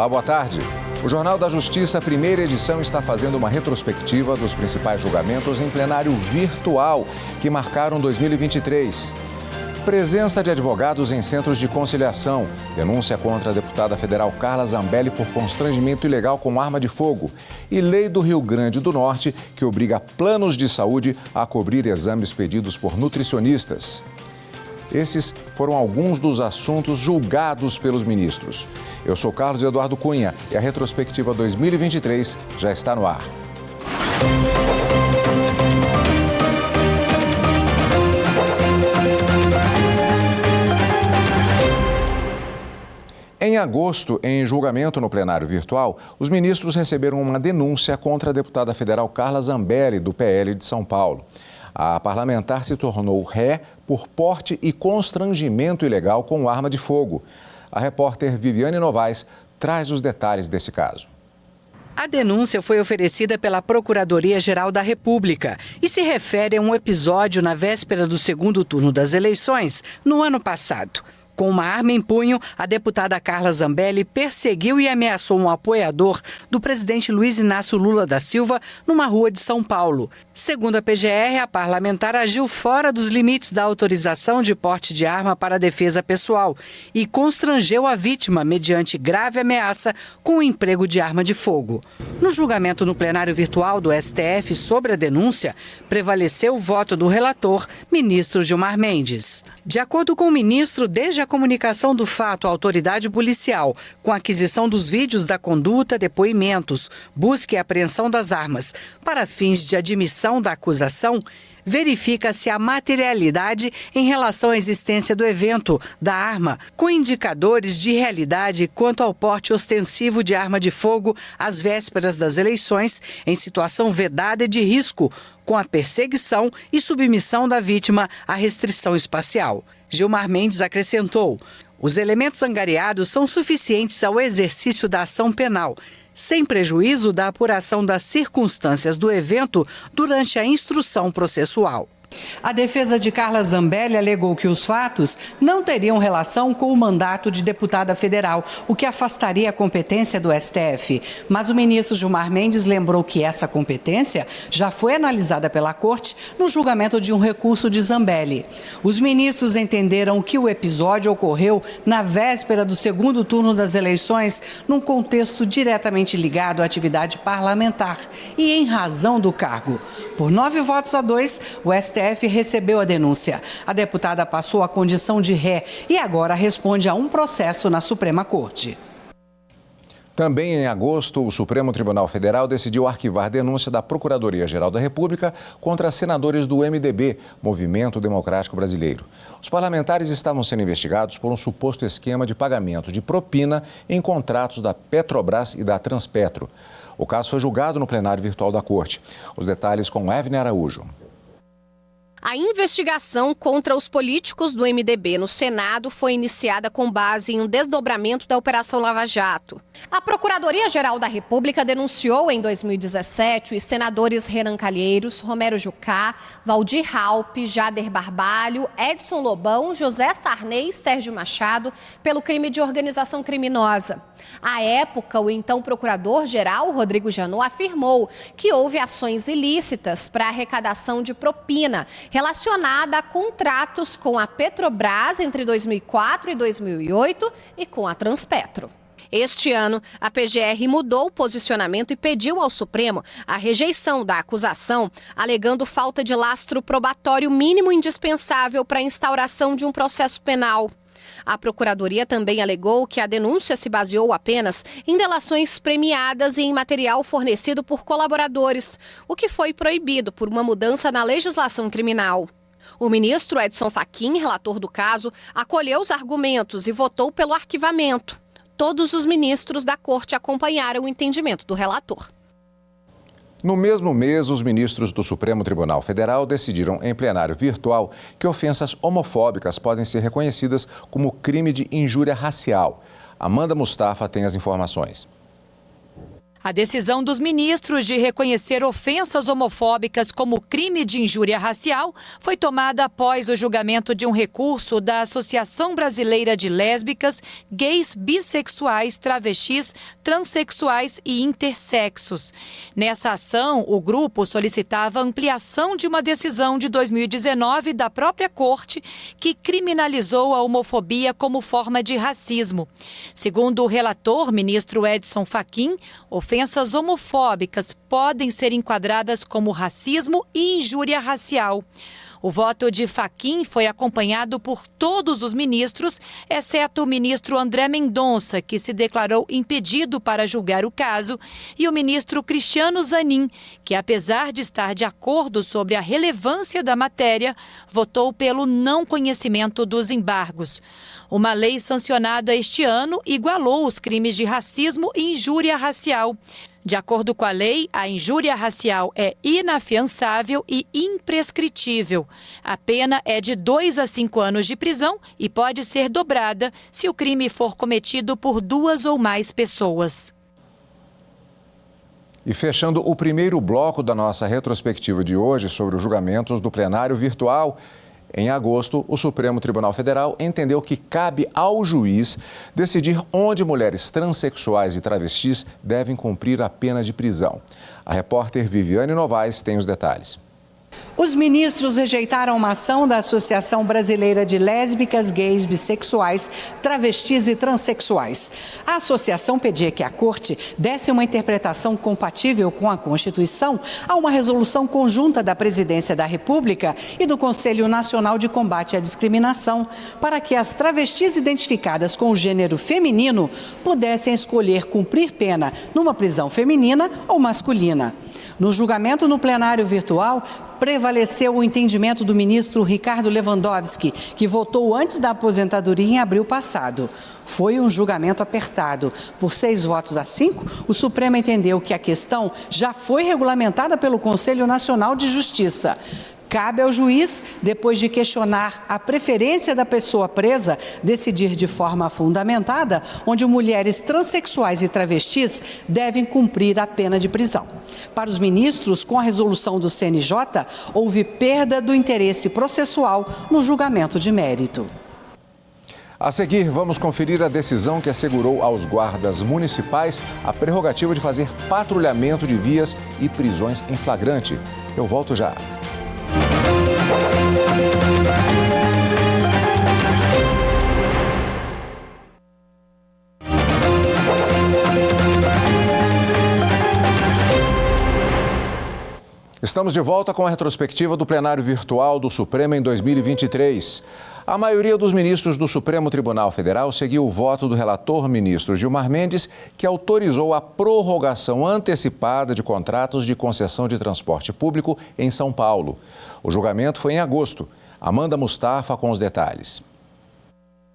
Olá, boa tarde. O Jornal da Justiça, primeira edição, está fazendo uma retrospectiva dos principais julgamentos em plenário virtual que marcaram 2023. Presença de advogados em centros de conciliação. Denúncia contra a deputada federal Carla Zambelli por constrangimento ilegal com arma de fogo. E lei do Rio Grande do Norte que obriga planos de saúde a cobrir exames pedidos por nutricionistas. Esses foram alguns dos assuntos julgados pelos ministros. Eu sou Carlos Eduardo Cunha e a retrospectiva 2023 já está no ar. Em agosto, em julgamento no plenário virtual, os ministros receberam uma denúncia contra a deputada federal Carla Zambelli, do PL de São Paulo. A parlamentar se tornou ré por porte e constrangimento ilegal com arma de fogo. A repórter Viviane Novaes traz os detalhes desse caso. A denúncia foi oferecida pela Procuradoria-Geral da República e se refere a um episódio na véspera do segundo turno das eleições, no ano passado. Com uma arma em punho, a deputada Carla Zambelli perseguiu e ameaçou um apoiador do presidente Luiz Inácio Lula da Silva numa rua de São Paulo. Segundo a PGR, a parlamentar agiu fora dos limites da autorização de porte de arma para defesa pessoal e constrangeu a vítima mediante grave ameaça com o emprego de arma de fogo. No julgamento no plenário virtual do STF sobre a denúncia, prevaleceu o voto do relator, ministro Gilmar Mendes. De acordo com o ministro, desde a comunicação do fato à autoridade policial, com a aquisição dos vídeos da conduta, depoimentos, busca e apreensão das armas para fins de admissão da acusação, verifica-se a materialidade em relação à existência do evento, da arma, com indicadores de realidade quanto ao porte ostensivo de arma de fogo às vésperas das eleições, em situação vedada e de risco, com a perseguição e submissão da vítima à restrição espacial. Gilmar Mendes acrescentou: os elementos angariados são suficientes ao exercício da ação penal, sem prejuízo da apuração das circunstâncias do evento durante a instrução processual. A defesa de Carla Zambelli alegou que os fatos não teriam relação com o mandato de deputada federal, o que afastaria a competência do STF. Mas o ministro Gilmar Mendes lembrou que essa competência já foi analisada pela Corte no julgamento de um recurso de Zambelli. Os ministros entenderam que o episódio ocorreu na véspera do segundo turno das eleições, num contexto diretamente ligado à atividade parlamentar e em razão do cargo. Por 9-2, o STF recebeu a denúncia. A deputada passou a condição de ré e agora responde a um processo na Suprema Corte. Também em agosto, o Supremo Tribunal Federal decidiu arquivar denúncia da Procuradoria-Geral da República contra senadores do MDB, Movimento Democrático Brasileiro. Os parlamentares estavam sendo investigados por um suposto esquema de pagamento de propina em contratos da Petrobras e da Transpetro. O caso foi julgado no plenário virtual da Corte. Os detalhes com Evne Araújo. A investigação contra os políticos do MDB no Senado foi iniciada com base em um desdobramento da Operação Lava Jato. A Procuradoria-Geral da República denunciou em 2017 os senadores Renan Calheiros, Romero Jucá, Valdir Raupp, Jader Barbalho, Edson Lobão, José Sarney e Sérgio Machado pelo crime de organização criminosa. À época, o então procurador-geral, Rodrigo Janot, afirmou que houve ações ilícitas para arrecadação de propina relacionada a contratos com a Petrobras entre 2004 e 2008 e com a Transpetro. Este ano, a PGR mudou o posicionamento e pediu ao Supremo a rejeição da acusação, alegando falta de lastro probatório mínimo indispensável para a instauração de um processo penal. A Procuradoria também alegou que a denúncia se baseou apenas em delações premiadas e em material fornecido por colaboradores, o que foi proibido por uma mudança na legislação criminal. O ministro Edson Fachin, relator do caso, acolheu os argumentos e votou pelo arquivamento. Todos os ministros da Corte acompanharam o entendimento do relator. No mesmo mês, os ministros do Supremo Tribunal Federal decidiram em plenário virtual que ofensas homofóbicas podem ser reconhecidas como crime de injúria racial. Amanda Mustafa tem as informações. A decisão dos ministros de reconhecer ofensas homofóbicas como crime de injúria racial foi tomada após o julgamento de um recurso da Associação Brasileira de Lésbicas, Gays, Bissexuais, Travestis, Transsexuais e Intersexos. Nessa ação, o grupo solicitava ampliação de uma decisão de 2019 da própria Corte que criminalizou a homofobia como forma de racismo. Segundo o relator, ministro Edson Fachin, ofensas homofóbicas podem ser enquadradas como racismo e injúria racial. O voto de Fachin foi acompanhado por todos os ministros, exceto o ministro André Mendonça, que se declarou impedido para julgar o caso, e o ministro Cristiano Zanin, que, apesar de estar de acordo sobre a relevância da matéria, votou pelo não conhecimento dos embargos. Uma lei sancionada este ano igualou os crimes de racismo e injúria racial. De acordo com a lei, a injúria racial é inafiançável e imprescritível. A pena é de 2 a 5 anos de prisão e pode ser dobrada se o crime for cometido por 2 ou mais pessoas. E fechando o primeiro bloco da nossa retrospectiva de hoje sobre os julgamentos do plenário virtual, em agosto, o Supremo Tribunal Federal entendeu que cabe ao juiz decidir onde mulheres transexuais e travestis devem cumprir a pena de prisão. A repórter Viviane Novaes tem os detalhes. Os ministros rejeitaram uma ação da Associação Brasileira de Lésbicas, Gays, Bissexuais, Travestis e Transsexuais. A associação pedia que a Corte desse uma interpretação compatível com a Constituição a uma resolução conjunta da Presidência da República e do Conselho Nacional de Combate à Discriminação, para que as travestis identificadas com o gênero feminino pudessem escolher cumprir pena numa prisão feminina ou masculina. No julgamento no plenário virtual, prevaleceu o entendimento do ministro Ricardo Lewandowski, que votou antes da aposentadoria em abril passado. Foi um julgamento apertado. Por 6 votos a 5, o Supremo entendeu que a questão já foi regulamentada pelo Conselho Nacional de Justiça. Cabe ao juiz, depois de questionar a preferência da pessoa presa, decidir de forma fundamentada onde mulheres transexuais e travestis devem cumprir a pena de prisão. Para os ministros, com a resolução do CNJ, houve perda do interesse processual no julgamento de mérito. A seguir, vamos conferir a decisão que assegurou aos guardas municipais a prerrogativa de fazer patrulhamento de vias e prisões em flagrante. Eu volto já. Estamos de volta com a retrospectiva do plenário virtual do Supremo em 2023. A maioria dos ministros do Supremo Tribunal Federal seguiu o voto do relator ministro Gilmar Mendes, que autorizou a prorrogação antecipada de contratos de concessão de transporte público em São Paulo. O julgamento foi em agosto. Amanda Mustafa com os detalhes.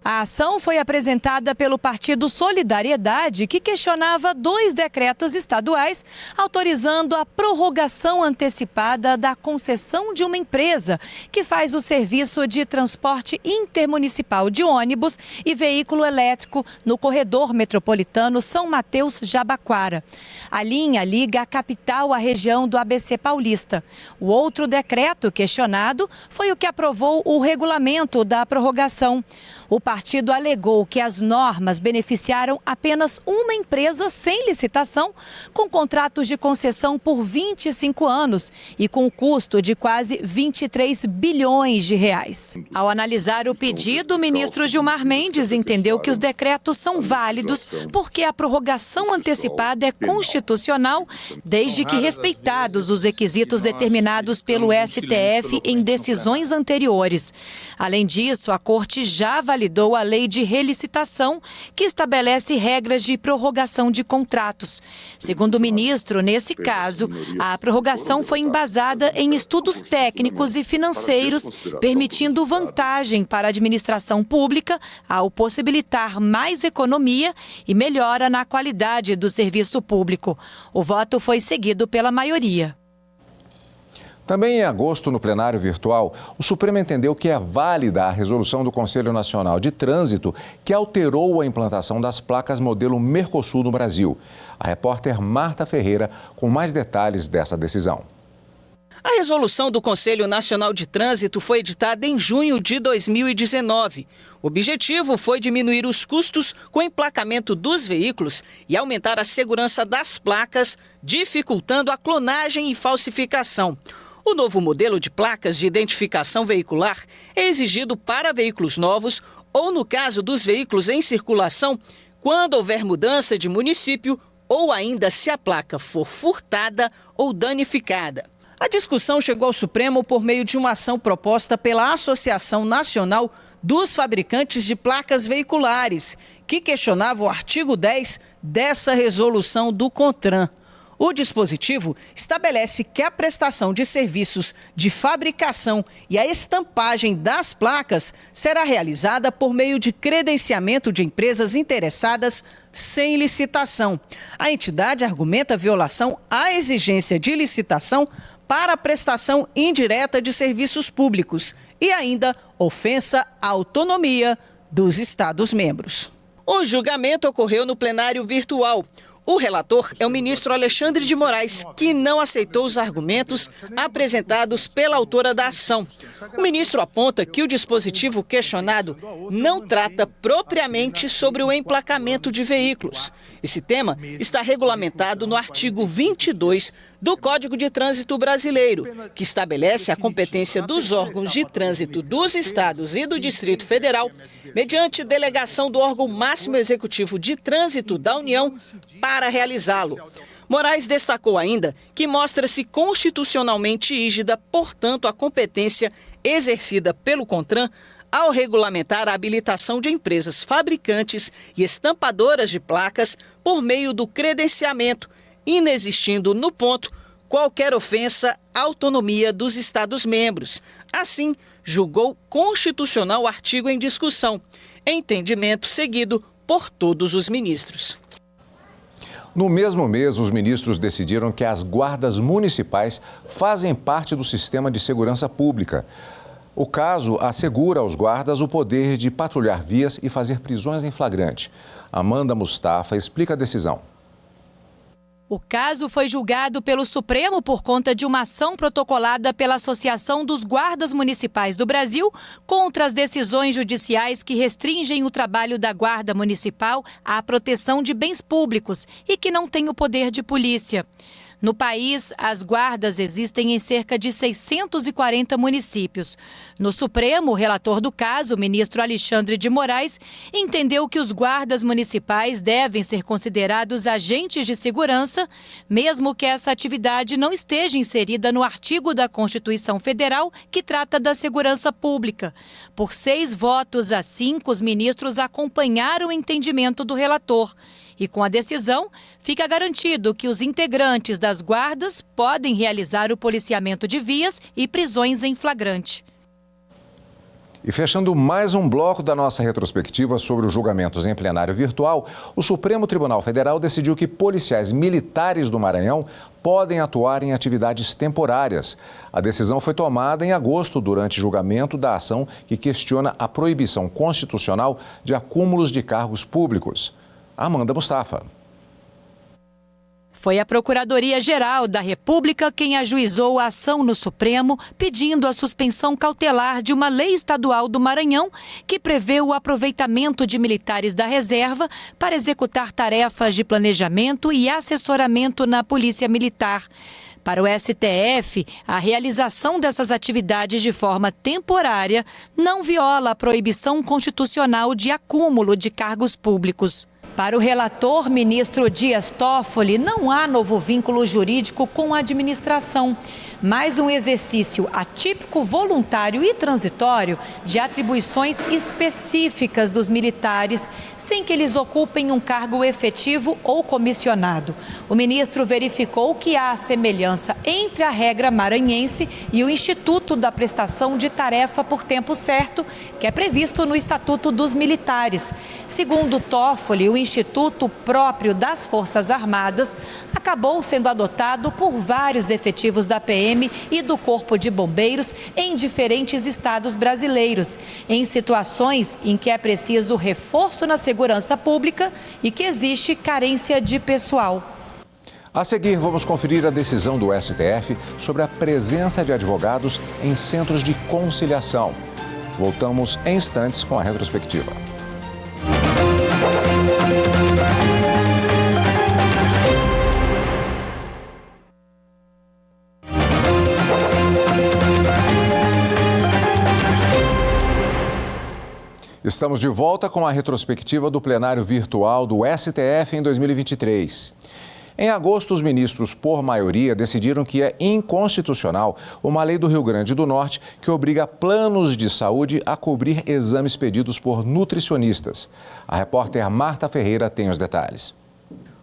A ação foi apresentada pelo Partido Solidariedade, que questionava 2 decretos estaduais autorizando a prorrogação antecipada da concessão de uma empresa que faz o serviço de transporte intermunicipal de ônibus e veículo elétrico no corredor metropolitano São Mateus-Jabaquara. A linha liga a capital à região do ABC Paulista. O outro decreto questionado foi o que aprovou o regulamento da prorrogação. O partido alegou que as normas beneficiaram apenas uma empresa sem licitação, com contratos de concessão por 25 anos e com o custo de quase 23 bilhões de reais. Ao analisar o pedido, o ministro Gilmar Mendes entendeu que os decretos são válidos porque a prorrogação antecipada é constitucional, desde que respeitados os requisitos determinados pelo STF em decisões anteriores. Além disso, a Corte já validou a lei de relicitação, que estabelece regras de prorrogação de contratos. Segundo o ministro, nesse caso, a prorrogação foi embasada em estudos técnicos e financeiros, permitindo vantagem para a administração pública ao possibilitar mais economia e melhora na qualidade do serviço público. O voto foi seguido pela maioria. Também em agosto, no plenário virtual, o Supremo entendeu que é válida a resolução do Conselho Nacional de Trânsito que alterou a implantação das placas modelo Mercosul no Brasil. A repórter Marta Ferreira com mais detalhes dessa decisão. A resolução do Conselho Nacional de Trânsito foi editada em junho de 2019. O objetivo foi diminuir os custos com o emplacamento dos veículos e aumentar a segurança das placas, dificultando a clonagem e falsificação. O novo modelo de placas de identificação veicular é exigido para veículos novos ou, no caso dos veículos em circulação, quando houver mudança de município ou ainda se a placa for furtada ou danificada. A discussão chegou ao Supremo por meio de uma ação proposta pela Associação Nacional dos Fabricantes de Placas Veiculares, que questionava o artigo 10 dessa resolução do CONTRAN. O dispositivo estabelece que a prestação de serviços de fabricação e a estampagem das placas será realizada por meio de credenciamento de empresas interessadas sem licitação. A entidade argumenta violação à exigência de licitação para a prestação indireta de serviços públicos e ainda ofensa à autonomia dos Estados-membros. O julgamento ocorreu no plenário virtual. O relator é o ministro Alexandre de Moraes, que não aceitou os argumentos apresentados pela autora da ação. O ministro aponta que o dispositivo questionado não trata propriamente sobre o emplacamento de veículos. Esse tema está regulamentado no artigo 22 do Código de Trânsito Brasileiro, que estabelece a competência dos órgãos de trânsito dos estados e do Distrito Federal, mediante delegação do órgão máximo executivo de trânsito da União, para realizá-lo. Moraes destacou ainda que mostra-se constitucionalmente rígida, portanto, a competência exercida pelo CONTRAN ao regulamentar a habilitação de empresas fabricantes e estampadoras de placas por meio do credenciamento, inexistindo no ponto qualquer ofensa à autonomia dos Estados-membros. Assim, julgou constitucional o artigo em discussão, entendimento seguido por todos os ministros. No mesmo mês, os ministros decidiram que as guardas municipais fazem parte do sistema de segurança pública. O caso assegura aos guardas o poder de patrulhar vias e fazer prisões em flagrante. Amanda Mustafa explica a decisão. O caso foi julgado pelo Supremo por conta de uma ação protocolada pela Associação dos Guardas Municipais do Brasil contra as decisões judiciais que restringem o trabalho da Guarda Municipal à proteção de bens públicos e que não têm o poder de polícia. No país, as guardas existem em cerca de 640 municípios. No Supremo, o relator do caso, o ministro Alexandre de Moraes, entendeu que os guardas municipais devem ser considerados agentes de segurança, mesmo que essa atividade não esteja inserida no artigo da Constituição Federal que trata da segurança pública. Por 6 votos a 5, os ministros acompanharam o entendimento do relator. E com a decisão, fica garantido que os integrantes das guardas podem realizar o policiamento de vias e prisões em flagrante. E fechando mais um bloco da nossa retrospectiva sobre os julgamentos em plenário virtual, o Supremo Tribunal Federal decidiu que policiais militares do Maranhão podem atuar em atividades temporárias. A decisão foi tomada em agosto, durante julgamento da ação que questiona a proibição constitucional de acúmulos de cargos públicos. Amanda Mustafa. Foi a Procuradoria-Geral da República quem ajuizou a ação no Supremo, pedindo a suspensão cautelar de uma lei estadual do Maranhão que prevê o aproveitamento de militares da reserva para executar tarefas de planejamento e assessoramento na Polícia Militar. Para o STF, a realização dessas atividades de forma temporária não viola a proibição constitucional de acúmulo de cargos públicos. Para o relator, ministro Dias Toffoli, não há novo vínculo jurídico com a administração, mas um exercício atípico, voluntário e transitório de atribuições específicas dos militares, sem que eles ocupem um cargo efetivo ou comissionado. O ministro verificou que há semelhança entre a regra maranhense e o Instituto da Prestação de Tarefa por Tempo Certo, que é previsto no Estatuto dos Militares. Segundo Toffoli, o instituto próprio das Forças Armadas, acabou sendo adotado por vários efetivos da PM e do Corpo de Bombeiros em diferentes estados brasileiros, em situações em que é preciso reforço na segurança pública e que existe carência de pessoal. A seguir, vamos conferir a decisão do STF sobre a presença de advogados em centros de conciliação. Voltamos em instantes com a retrospectiva. Estamos de volta com a retrospectiva do plenário virtual do STF em 2023. Em agosto, os ministros, por maioria, decidiram que é inconstitucional uma lei do Rio Grande do Norte que obriga planos de saúde a cobrir exames pedidos por nutricionistas. A repórter Marta Ferreira tem os detalhes.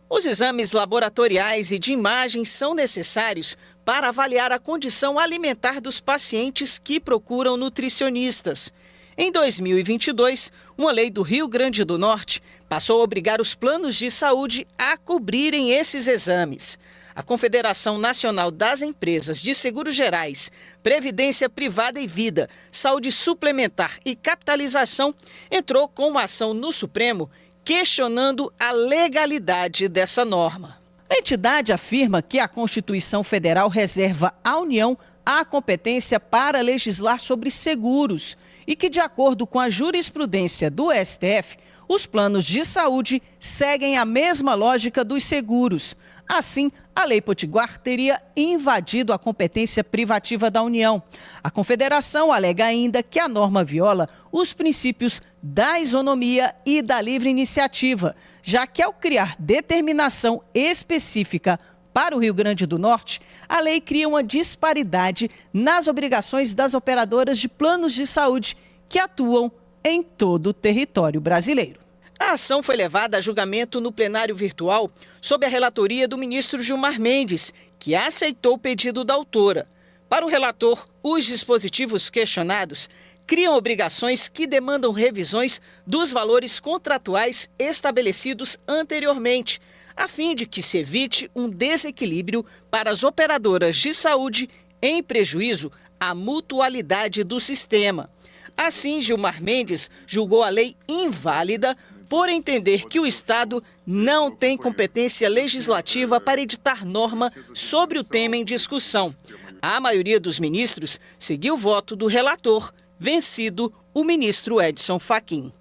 Os exames laboratoriais e de imagem são necessários para avaliar a condição alimentar dos pacientes que procuram nutricionistas. Em 2022, uma lei do Rio Grande do Norte passou a obrigar os planos de saúde a cobrirem esses exames. A Confederação Nacional das Empresas de Seguros Gerais, Previdência Privada e Vida, Saúde Suplementar e Capitalização entrou com uma ação no Supremo questionando a legalidade dessa norma. A entidade afirma que a Constituição Federal reserva à União a competência para legislar sobre seguros e que, de acordo com a jurisprudência do STF, os planos de saúde seguem a mesma lógica dos seguros. Assim, a Lei Potiguar teria invadido a competência privativa da União. A Confederação alega ainda que a norma viola os princípios da isonomia e da livre iniciativa, já que, ao criar determinação específica para o Rio Grande do Norte, a lei cria uma disparidade nas obrigações das operadoras de planos de saúde que atuam em todo o território brasileiro. A ação foi levada a julgamento no plenário virtual sob a relatoria do ministro Gilmar Mendes, que aceitou o pedido da autora. Para o relator, os dispositivos questionados criam obrigações que demandam revisões dos valores contratuais estabelecidos anteriormente, a fim de que se evite um desequilíbrio para as operadoras de saúde em prejuízo à mutualidade do sistema. Assim, Gilmar Mendes julgou a lei inválida por entender que o Estado não tem competência legislativa para editar norma sobre o tema em discussão. A maioria dos ministros seguiu o voto do relator, vencido o ministro Edson Fachin.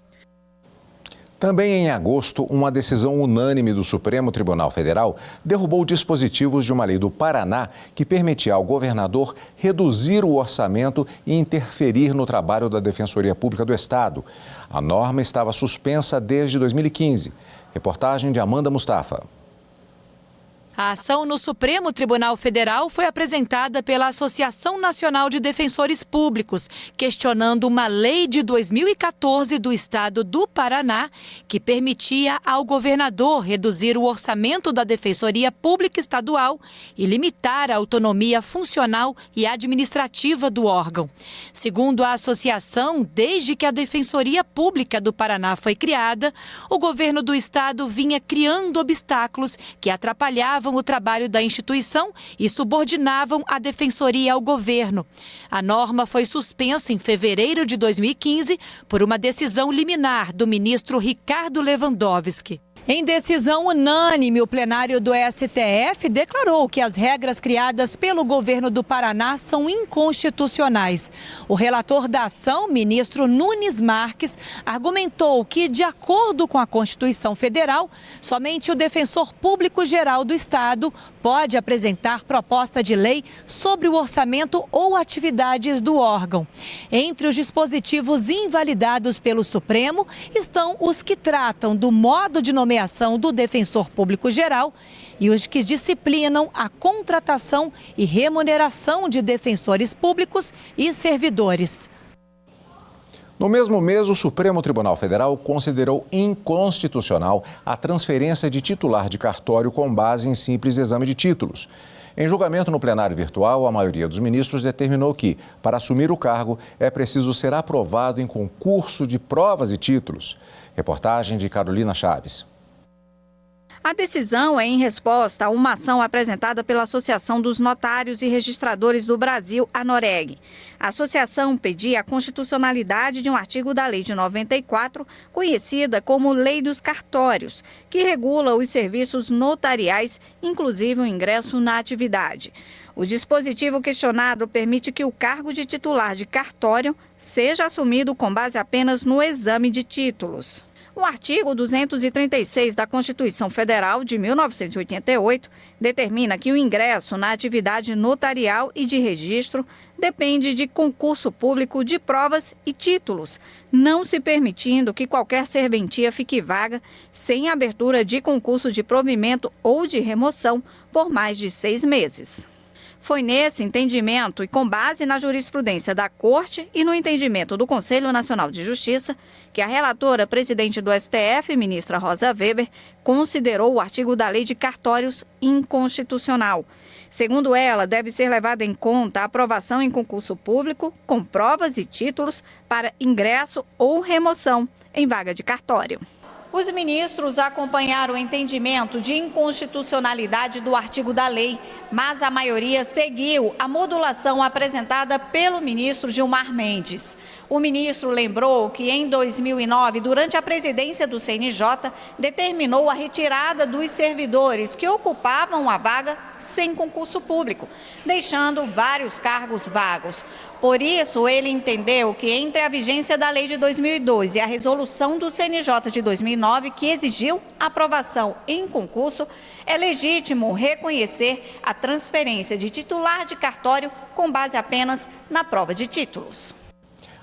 Também em agosto, uma decisão unânime do Supremo Tribunal Federal derrubou dispositivos de uma lei do Paraná que permitia ao governador reduzir o orçamento e interferir no trabalho da Defensoria Pública do Estado. A norma estava suspensa desde 2015. Reportagem de Amanda Mustafa. A ação no Supremo Tribunal Federal foi apresentada pela Associação Nacional de Defensores Públicos, questionando uma lei de 2014 do estado do Paraná que permitia ao governador reduzir o orçamento da Defensoria Pública Estadual e limitar a autonomia funcional e administrativa do órgão. Segundo a associação, desde que a Defensoria Pública do Paraná foi criada, o governo do estado vinha criando obstáculos que atrapalhavam o trabalho da instituição e subordinavam a defensoria ao governo. A norma foi suspensa em fevereiro de 2015 por uma decisão liminar do ministro Ricardo Lewandowski. Em decisão unânime, o plenário do STF declarou que as regras criadas pelo governo do Paraná são inconstitucionais. O relator da ação, ministro Nunes Marques, argumentou que, de acordo com a Constituição Federal, somente o defensor público-geral do Estado pode apresentar proposta de lei sobre o orçamento ou atividades do órgão. Entre os dispositivos invalidados pelo Supremo estão os que tratam do modo de nomeação do defensor público-geral e os que disciplinam a contratação e remuneração de defensores públicos e servidores. No mesmo mês, o Supremo Tribunal Federal considerou inconstitucional a transferência de titular de cartório com base em simples exame de títulos. Em julgamento no plenário virtual, a maioria dos ministros determinou que, para assumir o cargo, é preciso ser aprovado em concurso de provas e títulos. Reportagem de Carolina Chaves. A decisão é em resposta a uma ação apresentada pela Associação dos Notários e Registradores do Brasil, a Noreg. A associação pedia a constitucionalidade de um artigo da Lei de 94, conhecida como Lei dos Cartórios, que regula os serviços notariais, inclusive o ingresso na atividade. O dispositivo questionado permite que o cargo de titular de cartório seja assumido com base apenas no exame de títulos. O artigo 236 da Constituição Federal de 1988 determina que o ingresso na atividade notarial e de registro depende de concurso público de provas e títulos, não se permitindo que qualquer serventia fique vaga sem abertura de concurso de provimento ou de remoção por mais de 6 meses. Foi nesse entendimento e com base na jurisprudência da Corte e no entendimento do Conselho Nacional de Justiça que a relatora presidente do STF, ministra Rosa Weber, considerou o artigo da Lei de Cartórios inconstitucional. Segundo ela, deve ser levada em conta a aprovação em concurso público com provas e títulos para ingresso ou remoção em vaga de cartório. Os ministros acompanharam o entendimento de inconstitucionalidade do artigo da lei, mas a maioria seguiu a modulação apresentada pelo ministro Gilmar Mendes. O ministro lembrou que em 2009, durante a presidência do CNJ, determinou a retirada dos servidores que ocupavam a vaga sem concurso público, deixando vários cargos vagos. Por isso, ele entendeu que entre a vigência da lei de 2002 e a resolução do CNJ de 2009, que exigiu aprovação em concurso, é legítimo reconhecer a transferência de titular de cartório com base apenas na prova de títulos.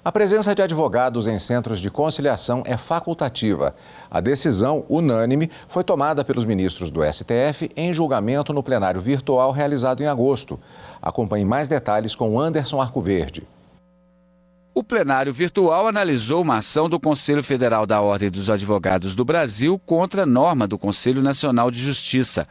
A presença de advogados em centros de conciliação é facultativa. A decisão, unânime, foi tomada pelos ministros do STF em julgamento no plenário virtual realizado em agosto. Acompanhe mais detalhes com Anderson Arcoverde. O plenário virtual analisou uma ação do Conselho Federal da Ordem dos Advogados do Brasil contra a norma do Conselho Nacional de Justiça.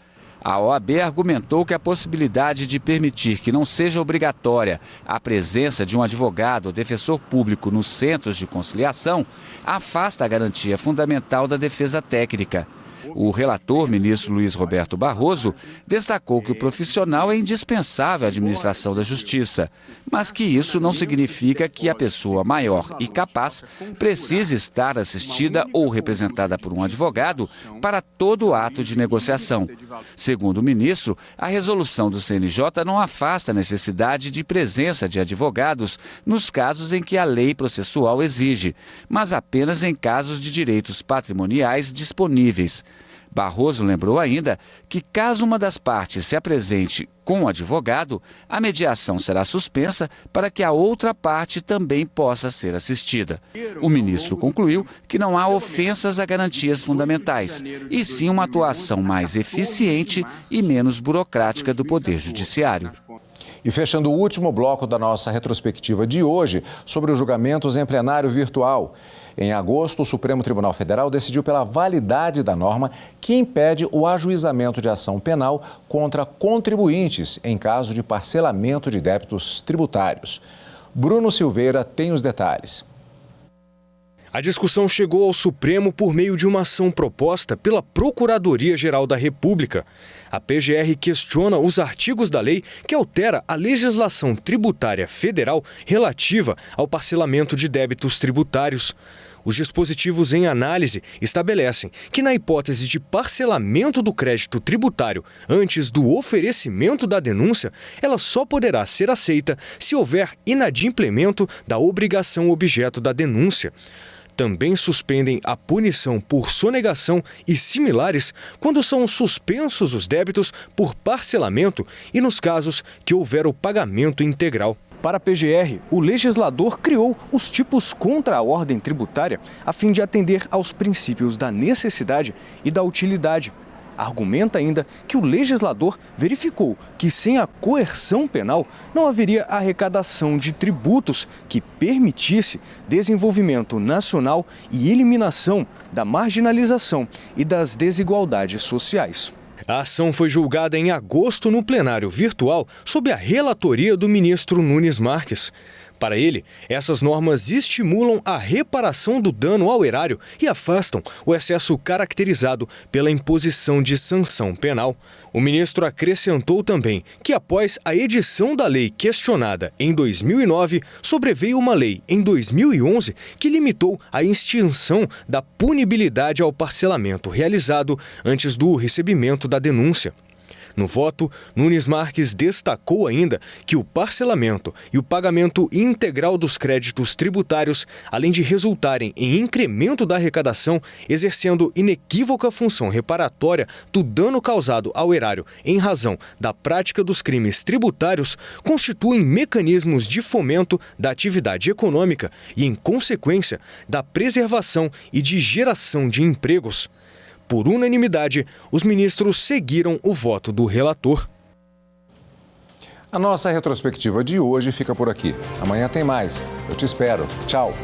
A OAB argumentou que a possibilidade de permitir que não seja obrigatória a presença de um advogado ou defensor público nos centros de conciliação afasta a garantia fundamental da defesa técnica. O relator, ministro Luiz Roberto Barroso, destacou que o profissional é indispensável à administração da justiça, mas que isso não significa que a pessoa maior e capaz precise estar assistida ou representada por um advogado para todo ato de negociação. Segundo o ministro, a resolução do CNJ não afasta a necessidade de presença de advogados nos casos em que a lei processual exige, mas apenas em casos de direitos patrimoniais disponíveis. Barroso lembrou ainda que, caso uma das partes se apresente com o advogado, a mediação será suspensa para que a outra parte também possa ser assistida. O ministro concluiu que não há ofensas a garantias fundamentais, e sim uma atuação mais eficiente e menos burocrática do Poder Judiciário. E fechando o último bloco da nossa retrospectiva de hoje sobre os julgamentos em plenário virtual. Em agosto, o Supremo Tribunal Federal decidiu pela validade da norma que impede o ajuizamento de ação penal contra contribuintes em caso de parcelamento de débitos tributários. Bruno Silveira tem os detalhes. A discussão chegou ao Supremo por meio de uma ação proposta pela Procuradoria-Geral da República. A PGR questiona os artigos da lei que altera a legislação tributária federal relativa ao parcelamento de débitos tributários. Os dispositivos em análise estabelecem que, na hipótese de parcelamento do crédito tributário antes do oferecimento da denúncia, ela só poderá ser aceita se houver inadimplemento da obrigação objeto da denúncia. Também suspendem a punição por sonegação e similares quando são suspensos os débitos por parcelamento e nos casos que houver o pagamento integral. Para a PGR, o legislador criou os tipos contra a ordem tributária a fim de atender aos princípios da necessidade e da utilidade. Argumenta ainda que o legislador verificou que sem a coerção penal não haveria arrecadação de tributos que permitisse desenvolvimento nacional e eliminação da marginalização e das desigualdades sociais. A ação foi julgada em agosto no plenário virtual sob a relatoria do ministro Nunes Marques. Para ele, essas normas estimulam a reparação do dano ao erário e afastam o excesso caracterizado pela imposição de sanção penal. O ministro acrescentou também que, após a edição da lei questionada em 2009, sobreveio uma lei em 2011 que limitou a extinção da punibilidade ao parcelamento realizado antes do recebimento da denúncia. No voto, Nunes Marques destacou ainda que o parcelamento e o pagamento integral dos créditos tributários, além de resultarem em incremento da arrecadação, exercendo inequívoca função reparatória do dano causado ao erário em razão da prática dos crimes tributários, constituem mecanismos de fomento da atividade econômica e, em consequência, da preservação e de geração de empregos. Por unanimidade, os ministros seguiram o voto do relator. A nossa retrospectiva de hoje fica por aqui. Amanhã tem mais. Eu te espero. Tchau.